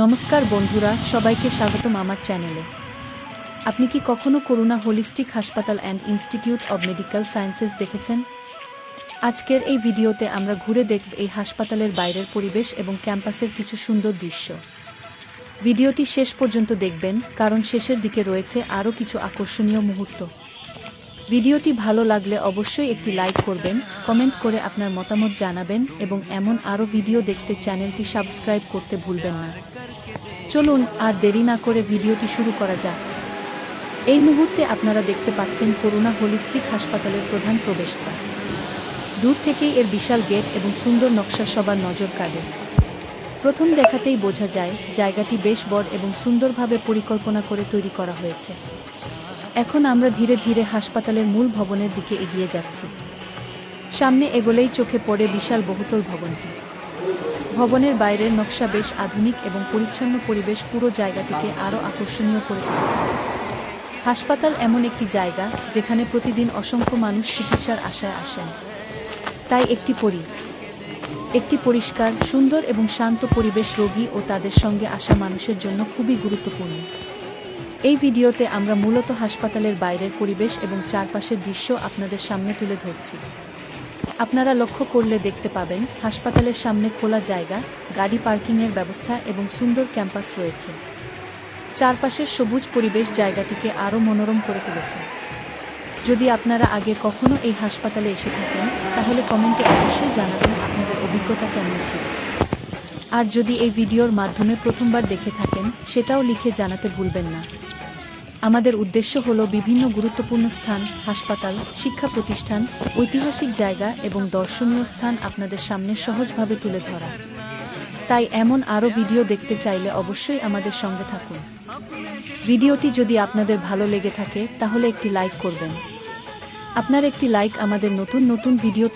নমস্কার বন্ধুরা, সবাইকে স্বাগতম আমার চ্যানেলে। আপনি কি কখনো করুণা হোলিস্টিক হাসপাতাল and institute of medical sciences দেখেছেন? আজকের এই ভিডিওতে আমরা ঘুরে দেখব এই হাসপাতালের বাইরের পরিবেশ এবং ক্যাম্পাসের কিছু সুন্দর দৃশ্য। ভিডিওটি শেষ পর্যন্ত দেখবেন, কারণ শেষের দিকে রয়েছে আরও কিছু আকর্ষণীয় মুহূর্ত। ভিডিওটি ভালো লাগলে অবশ্যই একটি লাইক করবেন, কমেন্ট করে আপনার মতামত জানাবেন এবং এমন আরও ভিডিও দেখতে চ্যানেলটি সাবস্ক্রাইব করতে ভুলবেন না। চলুন আর দেরি না করে ভিডিওটি শুরু করা যাক। এই মুহূর্তে আপনারা দেখতে পাচ্ছেন করুণা হোলিস্টিক হাসপাতালের প্রধান প্রবেশদ্বার। দূর থেকেই এর বিশাল গেট এবং সুন্দর নকশা সবার নজর কাড়ে। প্রথম দেখাতেই বোঝা যায় জায়গাটি বেশ বড় এবং সুন্দরভাবে পরিকল্পনা করে তৈরি করা হয়েছে। এখন আমরা ধীরে ধীরে হাসপাতালের মূল ভবনের দিকে এগিয়ে যাচ্ছি। সামনে এগোলেই চোখে পড়ে বিশাল বহুতল ভবনটি। ভবনের বাইরের নকশা বেশ আধুনিক এবং পরিচ্ছন্ন পরিবেশ পুরো জায়গাটিকে আরও আকর্ষণীয় করে তুলেছে। হাসপাতাল এমন একটি জায়গা যেখানে প্রতিদিন অসংখ্য মানুষ চিকিৎসার আশায় আসেন। তাই একটি পরিষ্কার, সুন্দর এবং শান্ত পরিবেশ রোগী ও তাদের সঙ্গে আসা মানুষের জন্য খুবই গুরুত্বপূর্ণ। এই ভিডিওতে আমরা মূলত হাসপাতালের বাইরের পরিবেশ এবং চারপাশের দৃশ্য আপনাদের সামনে তুলে ধরছি। আপনারা লক্ষ্য করলে দেখতে পাবেন হাসপাতালের সামনে খোলা জায়গা, গাড়ি পার্কিংয়ের ব্যবস্থা এবং সুন্দর ক্যাম্পাস রয়েছে। চারপাশের সবুজ পরিবেশ জায়গাটিকে আরও মনোরম করে তুলেছে। যদি আপনারা আগে কখনো এই হাসপাতালে এসে থাকেন, তাহলে কমেন্টে অবশ্যই জানাবেন আপনাদের অভিজ্ঞতা কেমন ছিল। আর যদি এই ভিডিওর মাধ্যমে প্রথমবার দেখে থাকেন, সেটাও লিখে জানাতে ভুলবেন না। আমাদের উদ্দেশ্য হলো বিভিন্ন গুরুত্বপূর্ণ স্থান, হাসপাতাল, শিক্ষা প্রতিষ্ঠান, ঐতিহাসিক জায়গা এবং দর্শনীয় স্থান আপনাদের সামনে সহজভাবে তুলে ধরা। তাই এমন আরও ভিডিও দেখতে চাইলে অবশ্যই আমাদের সঙ্গে থাকুন। ভিডিওটি যদি আপনাদের ভালো লেগে থাকে তাহলে একটি লাইক করবেন। আপনার একটি লাইক আমাদের নতুন নতুন ভিডিও